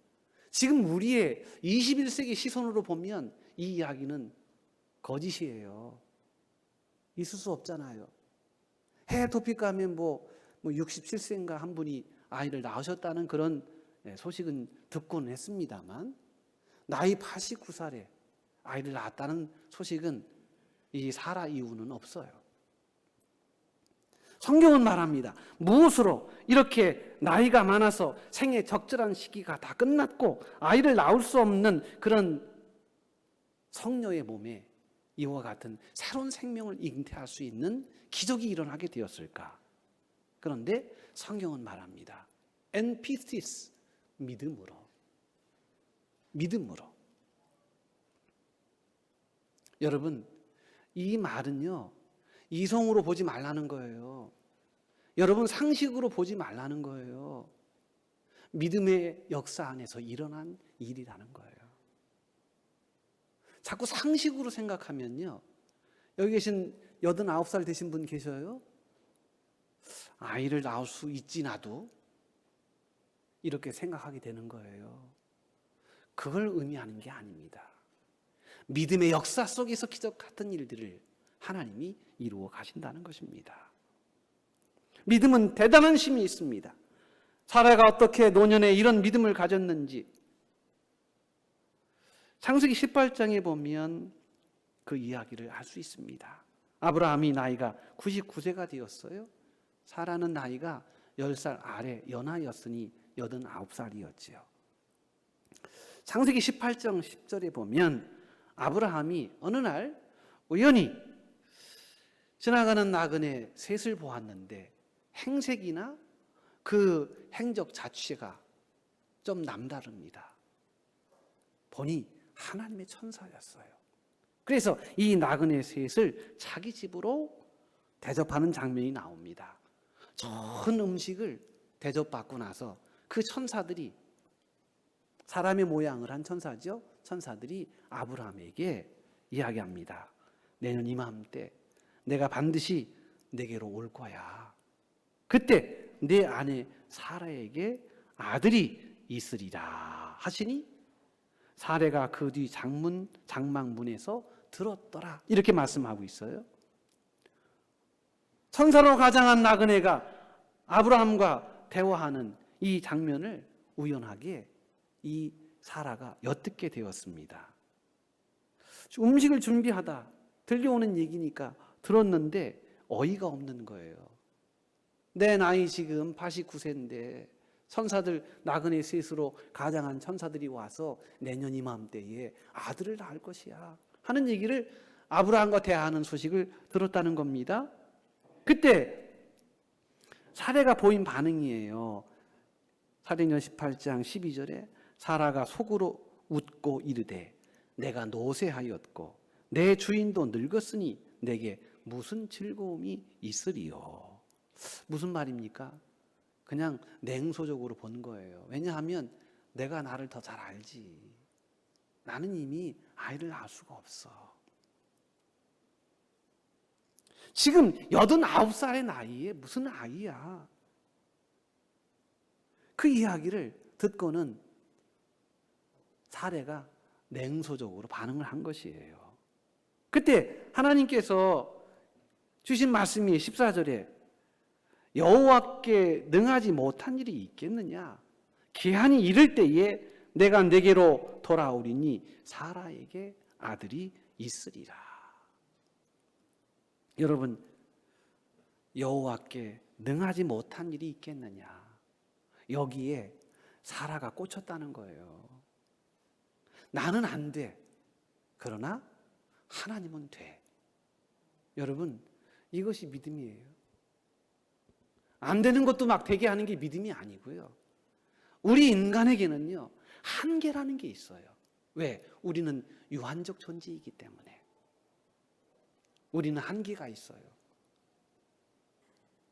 지금 우리의 21세기 시선으로 보면 이 이야기는 거짓이에요. 있을 수 없잖아요. 해외 토픽 가면 뭐 67세인가 한 분이 아이를 낳으셨다는 그런 소식은 듣고는 했습니다만, 나이 89살에 아이를 낳았다는 소식은 이 사라 이후는 없어요. 성경은 말합니다. 무엇으로 이렇게 나이가 많아서 생의 적절한 시기가 다 끝났고 아이를 낳을 수 없는 그런 성녀의 몸에 이와 같은 새로운 생명을 잉태할 수 있는 기적이 일어나게 되었을까? 그런데 성경은 말합니다. 엔피스티스, 믿음으로. 여러분, 이 말은요 이성으로 보지 말라는 거예요. 여러분, 상식으로 보지 말라는 거예요. 믿음의 역사 안에서 일어난 일이라는 거예요. 자꾸 상식으로 생각하면요, 여기 계신 89살 되신 분 계셔요? 아이를 낳을 수 있지 나도? 이렇게 생각하게 되는 거예요. 그걸 의미하는 게 아닙니다. 믿음의 역사 속에서 기적 같은 일들을 하나님이 이루어 가신다는 것입니다. 믿음은 대단한 힘이 있습니다. 사라가 어떻게 노년에 이런 믿음을 가졌는지 창세기 18장에 보면 그 이야기를 알 수 있습니다. 아브라함이 나이가 99세가 되었어요. 사라는 나이가 10살 아래 연하였으니 89살이었지요. 창세기 18장 10절에 보면 아브라함이 어느 날 우연히 지나가는 나그네 셋을 보았는데 행색이나 그 행적 자체가 좀 남다릅니다. 보니 하나님의 천사였어요. 그래서 이 나그네 셋을 자기 집으로 대접하는 장면이 나옵니다. 좋은 음식을 대접받고 나서 그 천사들이, 사람의 모양을 한 천사죠. 천사들이 아브라함에게 이야기합니다. 내년 이맘때 내가 반드시 내게로 올 거야. 그때 내 아내 사라에게 아들이 있으리라 하시니 사라가 그 뒤 장막문에서 들었더라. 이렇게 말씀하고 있어요. 천사로 가장한 나그네가 아브라함과 대화하는 이 장면을 우연하게 이 사라가 엿듣게 되었습니다. 음식을 준비하다 들려오는 얘기니까 들었는데 어이가 없는 거예요. 내 나이 지금 89세인데 천사들 나그네 셋으로 가장한 천사들이 와서 내년 이맘때에 아들을 낳을 것이야 하는 얘기를 아브라함과 대화하는 소식을 들었다는 겁니다. 그때 사라가 보인 반응이에요. 사도행전 18장 12절에 사라가 속으로 웃고 이르되 내가 노쇠하였고 내 주인도 늙었으니 내게 무슨 즐거움이 있으리요. 무슨 말입니까? 그냥 냉소적으로 본 거예요. 왜냐하면 내가 나를 더 잘 알지. 나는 이미 아이를 낳을 수가 없어. 지금 89살의 나이에 무슨 아이야. 그 이야기를 듣고는 사라가 냉소적으로 반응을 한 것이에요. 그때 하나님께서 주신 말씀이 14절에 여호와께 능하지 못한 일이 있겠느냐? 기한이 이를 때에 내가 내게로 돌아오리니 사라에게 아들이 있으리라. 여러분, 여호와께 능하지 못한 일이 있겠느냐? 여기에 사라가 꽂혔다는 거예요. 나는 안 돼. 그러나 하나님은 돼. 여러분, 이것이 믿음이에요. 안 되는 것도 막 되게 하는 게 믿음이 아니고요. 우리 인간에게는요, 한계라는 게 있어요. 왜? 우리는 유한적 존재이기 때문에. 우리는 한계가 있어요.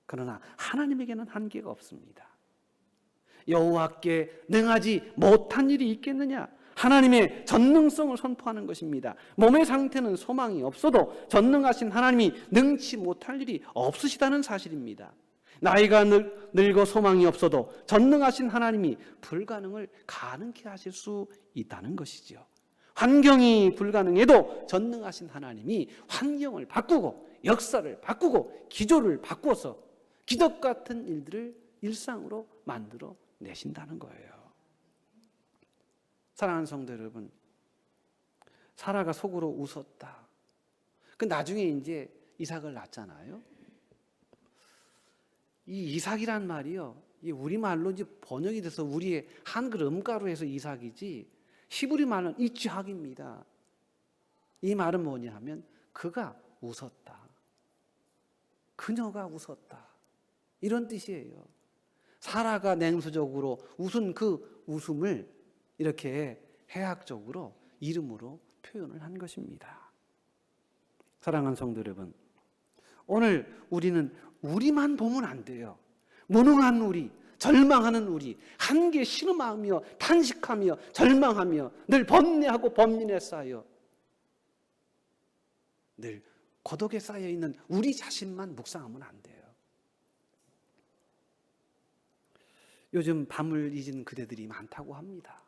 그러나 하나님에게는 한계가 없습니다. 여호와께 능하지 못한 일이 있겠느냐? 하나님의 전능성을 선포하는 것입니다. 몸의 상태는 소망이 없어도 전능하신 하나님이 능치 못할 일이 없으시다는 사실입니다. 나이가 늙어 소망이 없어도 전능하신 하나님이 불가능을 가능케 하실 수 있다는 것이죠. 환경이 불가능해도 전능하신 하나님이 환경을 바꾸고 역사를 바꾸고 기조를 바꿔서 기적 같은 일들을 일상으로 만들어 내신다는 거예요. 사랑하는 성도 여러분, 사라가 속으로 웃었다. 그 나중에 이제 이삭을 낳잖아요. 이 이삭이란 말이요, 이 우리말로 이제 번역이 돼서 우리의 한글 음가로 해서 이삭이지 히브리 말은 이츠학입니다. 이 말은 뭐냐 하면 그가 웃었다. 그녀가 웃었다. 이런 뜻이에요. 사라가 냉소적으로 웃은 그 웃음을 이렇게 해학적으로 이름으로 표현을 한 것입니다. 사랑하는 성도 여러분, 오늘 우리는 우리만 보면 안 돼요. 무능한 우리, 절망하는 우리, 한계 신음하며 탄식하며 절망하며 늘 번뇌하고 번민에 쌓여 늘 고독에 쌓여있는 우리 자신만 묵상하면 안 돼요. 요즘 밤을 잊은 그대들이 많다고 합니다.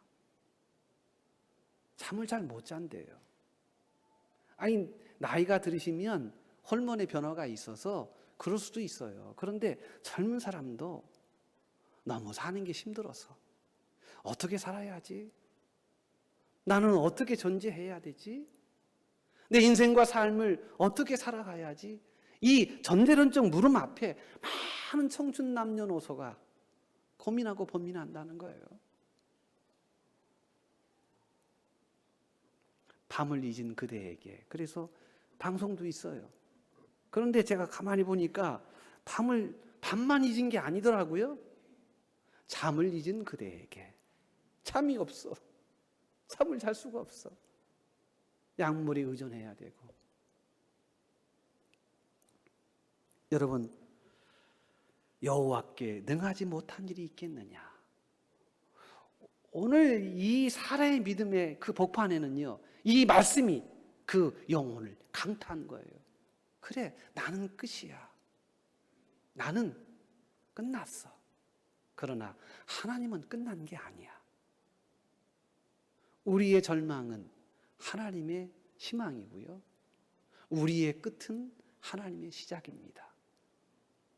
잠을 잘 못 잔대요. 아니, 나이가 들으시면 호르몬의 변화가 있어서 그럴 수도 있어요. 그런데 젊은 사람도 너무 사는 게 힘들어서 어떻게 살아야지? 나는 어떻게 존재해야 되지? 내 인생과 삶을 어떻게 살아가야지? 이 전제론적 물음 앞에 많은 청춘 남녀노소가 고민하고 고민한다는 거예요. 밤을 잊은 그대에게. 그래서 방송도 있어요. 그런데 제가 가만히 보니까 밤만 잊은 게 아니더라고요. 잠을 잊은 그대에게. 잠이 없어. 잠을 잘 수가 없어. 약물에 의존해야 되고. 여러분, 여호와께 능하지 못한 일이 있겠느냐? 오늘 이 사라의 믿음의 그 복판에는요, 이 말씀이 그 영혼을 강타한 거예요. 그래, 나는 끝이야. 나는 끝났어. 그러나 하나님은 끝난 게 아니야. 우리의 절망은 하나님의 희망이고요. 우리의 끝은 하나님의 시작입니다.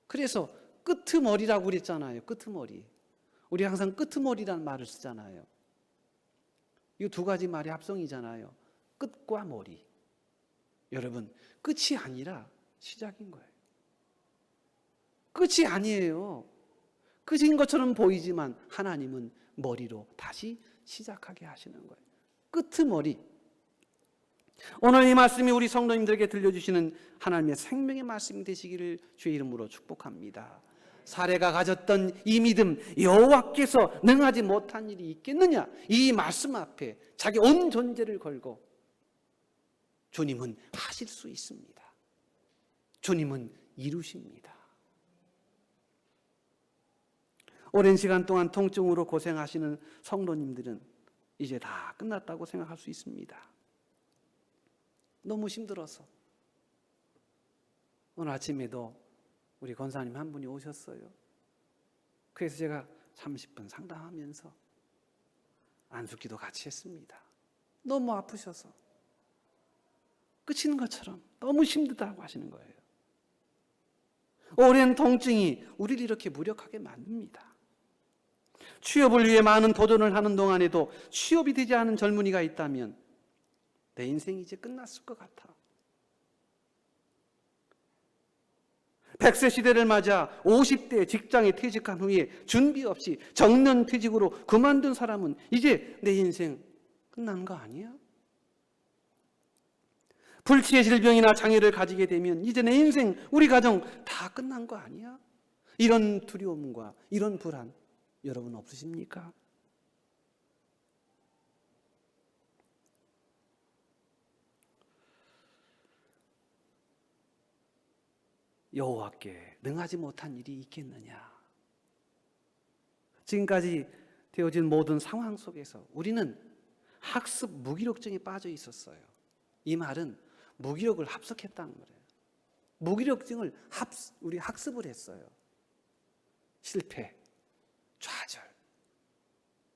그래서 끄트머리라고 그랬잖아요. 끄트머리. 우리 항상 끄트머리라는 말을 쓰잖아요. 이 두 가지 말이 합성이잖아요. 끝과 머리. 여러분, 끝이 아니라 시작인 거예요. 끝이 아니에요. 끝인 것처럼 보이지만 하나님은 머리로 다시 시작하게 하시는 거예요. 끄트머리. 오늘 이 말씀이 우리 성도님들에게 들려주시는 하나님의 생명의 말씀이 되시기를 주의 이름으로 축복합니다. 사례가 가졌던 이 믿음, 여호와께서 능하지 못한 일이 있겠느냐? 이 말씀 앞에 자기 온 존재를 걸고 주님은 하실 수 있습니다. 주님은 이루십니다. 오랜 시간 동안 통증으로 고생하시는 성도님들은 이제 다 끝났다고 생각할 수 있습니다. 너무 힘들어서. 오늘 아침에도 우리 권사님 한 분이 오셨어요. 그래서 제가 30분 상담하면서 안수기도 같이 했습니다. 너무 아프셔서 끝인 것처럼 너무 힘들다고 하시는 거예요. 오랜 통증이 우리를 이렇게 무력하게 만듭니다. 취업을 위해 많은 도전을 하는 동안에도 취업이 되지 않은 젊은이가 있다면 내 인생이 이제 끝났을 것 같아. 100세 시대를 맞아 50대 직장에 퇴직한 후에 준비 없이 정년퇴직으로 그만둔 사람은 이제 내 인생 끝난 거 아니야? 불치의 질병이나 장애를 가지게 되면 이제 내 인생, 우리 가정 다 끝난 거 아니야? 이런 두려움과 이런 불안 여러분 없으십니까? 여호와께 능하지 못한 일이 있겠느냐? 지금까지 되어진 모든 상황 속에서 우리는 학습 무기력증에 빠져 있었어요. 이 말은 무기력을 합석했다는 거예요. 무기력증을 우리 학습을 했어요. 실패, 좌절,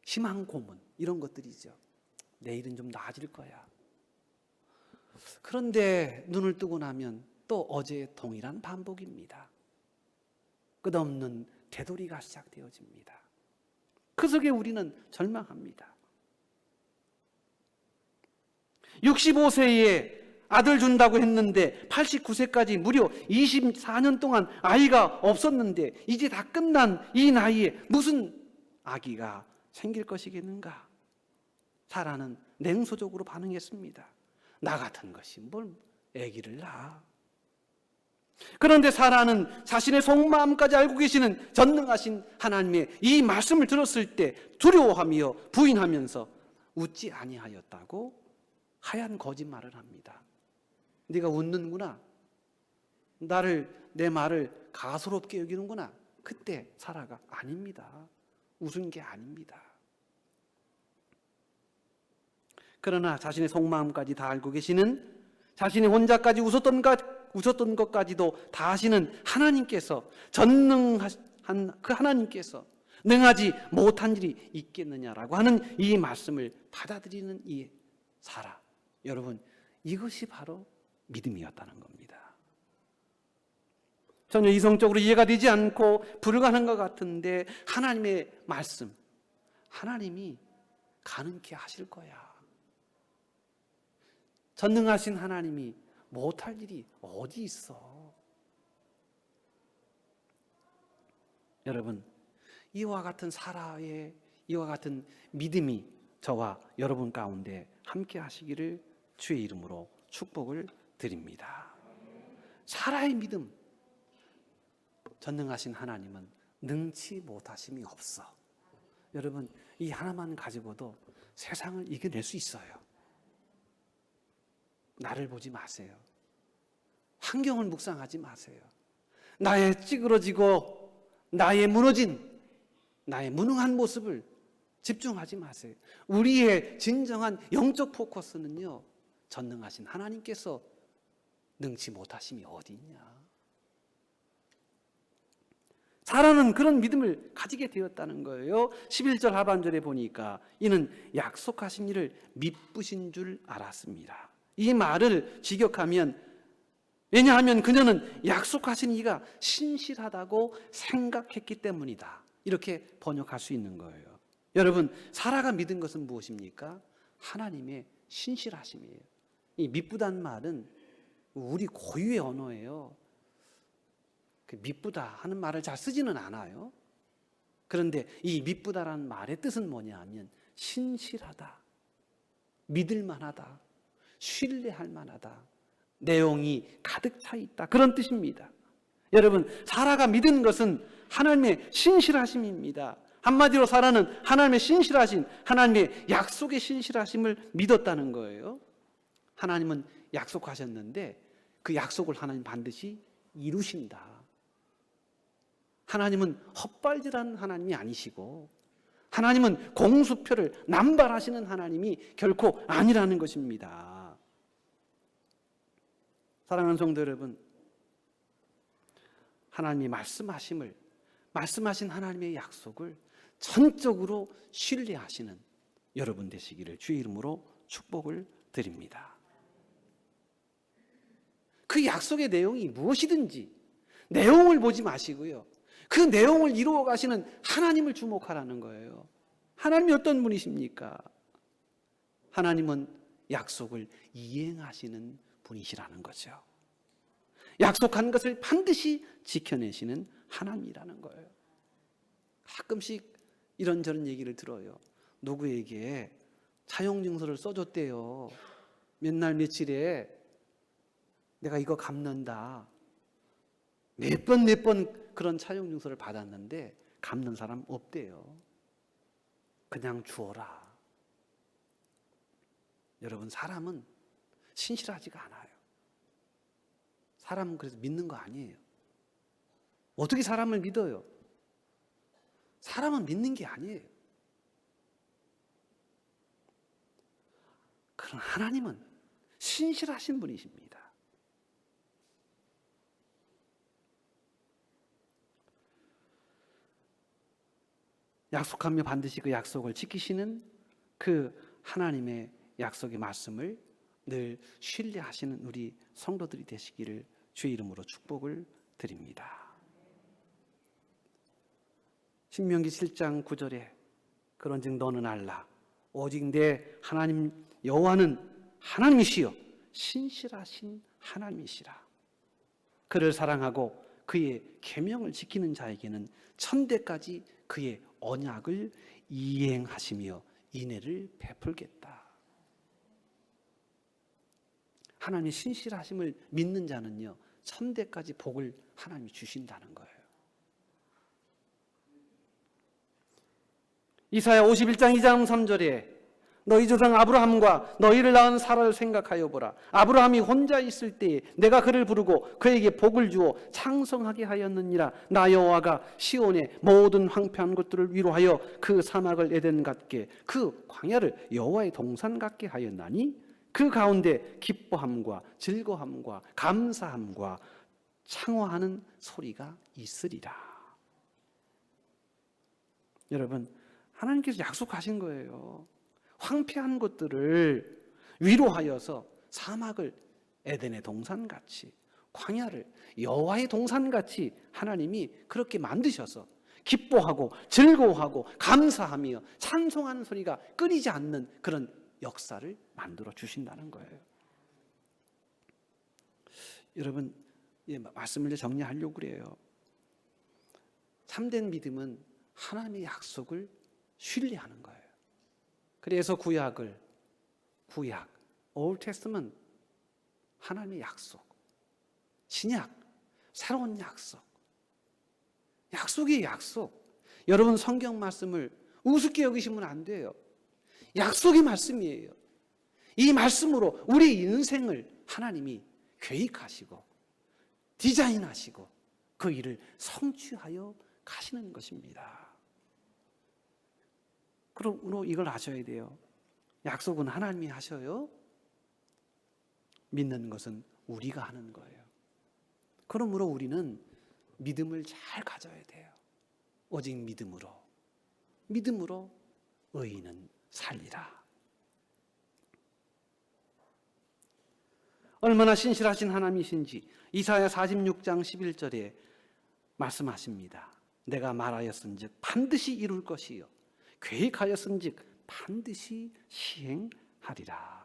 희망 고문 이런 것들이죠. 내일은 좀 나아질 거야. 그런데 눈을 뜨고 나면 또 어제의 동일한 반복입니다. 끝없는 되돌이가 시작되어집니다. 그 속에 우리는 절망합니다. 65세에 아들 준다고 했는데 89세까지 무려 24년 동안 아이가 없었는데 이제 다 끝난 이 나이에 무슨 아기가 생길 것이겠는가? 사라는 냉소적으로 반응했습니다. 나 같은 것이 뭘 아기를 낳아? 그런데 사라는 자신의 속마음까지 알고 계시는 전능하신 하나님의 이 말씀을 들었을 때 두려워하며 부인하면서 웃지 아니하였다고 하얀 거짓말을 합니다. 네가 웃는구나. 내 말을 가소롭게 여기는구나. 그때 사라가 아닙니다. 웃은 게 아닙니다. 그러나 자신의 속마음까지 다 알고 계시는, 자신이 혼자까지 웃었던 것까지도 다 아시는 하나님께서, 전능한 그 하나님께서 능하지 못한 일이 있겠느냐라고 하는 이 말씀을 받아들이는 이 사라. 여러분, 이것이 바로 믿음이었다는 겁니다. 전혀 이성적으로 이해가 되지 않고 불가능한 것 같은데 하나님의 말씀, 하나님이 가능케 하실 거야. 전능하신 하나님이 못할 일이 어디 있어? 여러분, 이와 같은 사라의 이와 같은 믿음이 저와 여러분 가운데 함께 하시기를 주의 이름으로 축복을 드립니다. 사라의 믿음, 전능하신 하나님은 능치 못하심이 없어. 여러분, 이 하나만 가지고도 세상을 이겨낼 수 있어요. 나를 보지 마세요. 환경을 묵상하지 마세요. 나의 찌그러지고 나의 무너진, 나의 무능한 모습을 집중하지 마세요. 우리의 진정한 영적 포커스는요, 전능하신 하나님께서 능치 못하심이 어디 있냐. 사라는 그런 믿음을 가지게 되었다는 거예요. 11절 하반절에 보니까 이는 약속하신 일을 미쁘신 줄 알았습니다. 이 말을 직역하면, 왜냐하면 그녀는 약속하신 이가 신실하다고 생각했기 때문이다. 이렇게 번역할 수 있는 거예요. 여러분, 사라가 믿은 것은 무엇입니까? 하나님의 신실하심이에요. 이 미쁘다는 말은 우리 고유의 언어예요. 미쁘다 하는 말을 잘 쓰지는 않아요. 그런데 이 미쁘다라는 말의 뜻은 뭐냐 하면 신실하다, 믿을 만하다, 신뢰할 만하다, 내용이 가득 차 있다, 그런 뜻입니다. 여러분, 사라가 믿은 것은 하나님의 신실하심입니다. 한마디로 사라는 하나님의 신실하심, 하나님의 약속의 신실하심을 믿었다는 거예요. 하나님은 약속하셨는데 그 약속을 하나님 반드시 이루신다. 하나님은 헛발질하는 하나님이 아니시고, 하나님은 공수표를 남발하시는 하나님이 결코 아니라는 것입니다. 사랑하는 성도 여러분, 하나님이 말씀하신 하나님의 약속을 전적으로 신뢰하시는 여러분 되시기를 주의 이름으로 축복을 드립니다. 그 약속의 내용이 무엇이든지 내용을 보지 마시고요, 그 내용을 이루어 가시는 하나님을 주목하라는 거예요. 하나님이 어떤 분이십니까? 하나님은 약속을 이행하시는 분이시라는 거죠. 약속한 것을 반드시 지켜내시는 하나님이라는 거예요. 가끔씩 이런저런 얘기를 들어요. 누구에게 차용증서를 써줬대요. 몇 날 며칠에 내가 이거 갚는다. 몇 번 그런 차용증서를 받았는데 갚는 사람 없대요. 그냥 주어라. 여러분, 사람은 신실하지가 않아요. 사람은 그래서 믿는 거 아니에요. 어떻게 사람을 믿어요? 사람은 믿는 게 아니에요. 그런 하나님은 신실하신 분이십니다. 약속하며 반드시 그 약속을 지키시는 그 하나님의 약속의 말씀을 늘 신뢰하시는 우리 성도들이 되시기를 주의 이름으로 축복을 드립니다. 신명기 7장 9절에 그런즉 너는 알라 오직 내 하나님 여호와는 하나님이시요 신실하신 하나님이시라. 그를 사랑하고 그의 계명을 지키는 자에게는 천대까지 그의 언약을 이행하시며 인애를 베풀겠다. 하나님의 신실하심을 믿는 자는요, 천대까지 복을 하나님이 주신다는 거예요. 이사야 51장 2장 3절에 너희 조상 아브라함과 너희를 낳은 사라를 생각하여 보라. 아브라함이 혼자 있을 때에 내가 그를 부르고 그에게 복을 주어 창성하게 하였느니라. 나 여호와가 시온의 모든 황폐한 것들을 위로하여 그 사막을 에덴 같게 그 광야를 여호와의 동산 같게 하였나니 그 가운데 기뻐함과 즐거함과 감사함과 창화하는 소리가 있으리라. 여러분, 하나님께서 약속하신 거예요. 황폐한 것들을 위로하여서 사막을 에덴의 동산같이, 광야를 여호와의 동산같이 하나님이 그렇게 만드셔서 기뻐하고 즐거워하고 감사하며 찬송하는 소리가 끊이지 않는 그런 역사를 만들어 주신다는 거예요. 여러분, 말씀을 정리하려고 그래요. 참된 믿음은 하나님의 약속을 신뢰하는 거예요. 그래서 구약, Old Testament, 하나님의 약속, 신약, 새로운 약속, 약속이 약속. 여러분, 성경 말씀을 우습게 여기시면 안 돼요. 약속의 말씀이에요. 이 말씀으로 우리 인생을 하나님이 계획하시고 디자인하시고 그 일을 성취하여 가시는 것입니다. 그러므로 이걸 아셔야 돼요. 약속은 하나님이 하셔요. 믿는 것은 우리가 하는 거예요. 그러므로 우리는 믿음을 잘 가져야 돼요. 오직 믿음으로 의인은 살리라. 얼마나 신실하신 하나님이신지 이사야 46장 11절에 말씀하십니다. 내가 말하였은즉 반드시 이룰 것이요 계획하였은즉 반드시 시행하리라.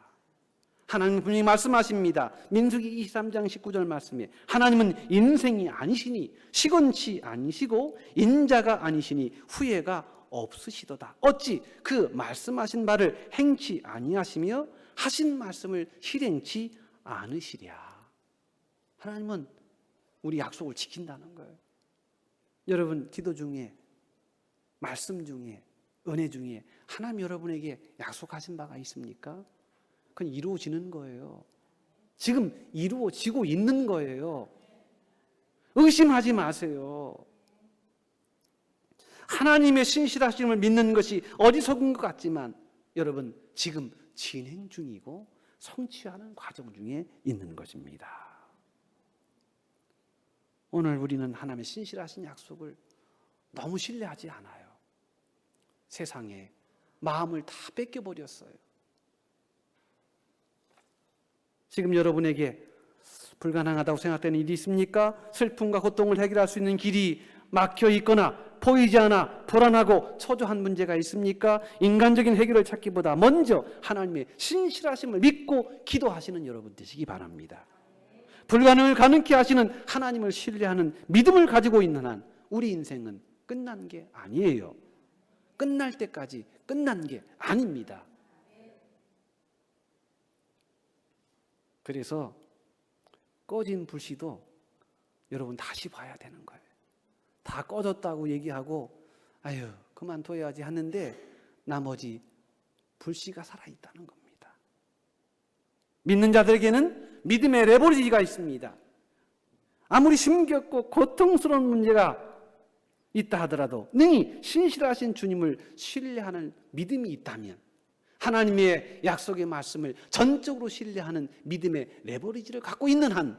하나님 분명히 말씀하십니다. 민수기 23장 19절 말씀에 하나님은 인생이 아니시니 시건치 아니시고 인자가 아니시니 후회가 없으시도다. 어찌 그 말씀하신 바를 행치 아니하시며 하신 말씀을 실행치 않으시랴. 하나님은 우리 약속을 지킨다는 거예요. 여러분, 기도 중에, 말씀 중에, 은혜 중에 하나님 여러분에게 약속하신 바가 있습니까? 그건 이루어지는 거예요. 지금 이루어지고 있는 거예요. 의심하지 마세요. 하나님의 신실하심을 믿는 것이 어리석은 것 같지만 여러분, 지금 진행 중이고 성취하는 과정 중에 있는 것입니다. 오늘 우리는 하나님의 신실하신 약속을 너무 신뢰하지 않아요. 세상에 마음을 다 뺏겨버렸어요. 지금 여러분에게 불가능하다고 생각되는 일이 있습니까? 슬픔과 고통을 해결할 수 있는 길이 막혀 있거나 보이지 않아 불안하고 초조한 문제가 있습니까? 인간적인 해결을 찾기보다 먼저 하나님의 신실하심을 믿고 기도하시는 여러분 되시기 바랍니다. 불가능을 가능케 하시는 하나님을 신뢰하는 믿음을 가지고 있는 한 우리 인생은 끝난 게 아니에요. 끝날 때까지 끝난 게 아닙니다. 그래서 꺼진 불씨도 여러분 다시 봐야 되는 거예요. 다 꺼졌다고 얘기하고 아유 그만둬야지 하는데 나머지 불씨가 살아있다는 겁니다. 믿는 자들에게는 믿음의 레버리지가 있습니다. 아무리 힘겹고 고통스러운 문제가 있다 하더라도 능히 신실하신 주님을 신뢰하는 믿음이 있다면 하나님의 약속의 말씀을 전적으로 신뢰하는 믿음의 레버리지를 갖고 있는 한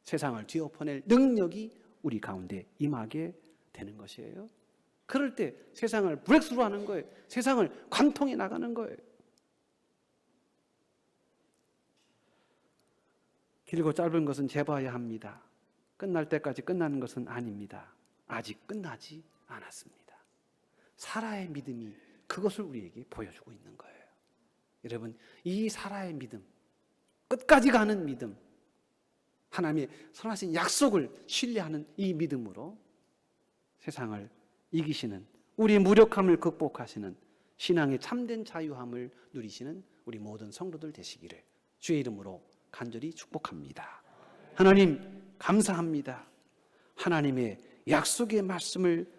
세상을 뒤엎어낼 능력이 우리 가운데 임하게 되는 것이에요. 그럴 때 세상을 브렉스루 하는 거예요. 세상을 관통해 나가는 거예요. 길고 짧은 것은 재봐야 합니다. 끝날 때까지 끝나는 것은 아닙니다. 아직 끝나지 않았습니다. 사라의 믿음이 그것을 우리에게 보여주고 있는 거예요. 여러분, 이 사라의 믿음, 끝까지 가는 믿음, 하나님의 선하신 약속을 신뢰하는 이 믿음으로 세상을 이기시는, 우리의 무력함을 극복하시는 신앙의 참된 자유함을 누리시는 우리 모든 성도들 되시기를 주의 이름으로 간절히 축복합니다. 하나님 감사합니다. 하나님의 약속의 말씀을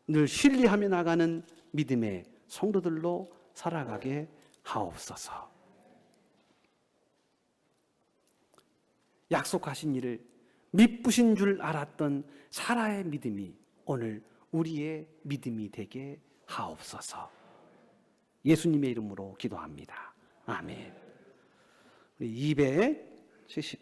늘 신뢰하며 나가는 믿음의 성도들로 살아가게 하옵소서. 약속하신 일을 미쁘신 줄 알았던 사라의 믿음이 오늘 우리의 믿음이 되게 하옵소서. 예수님의 이름으로 기도합니다. 아멘. 우리 278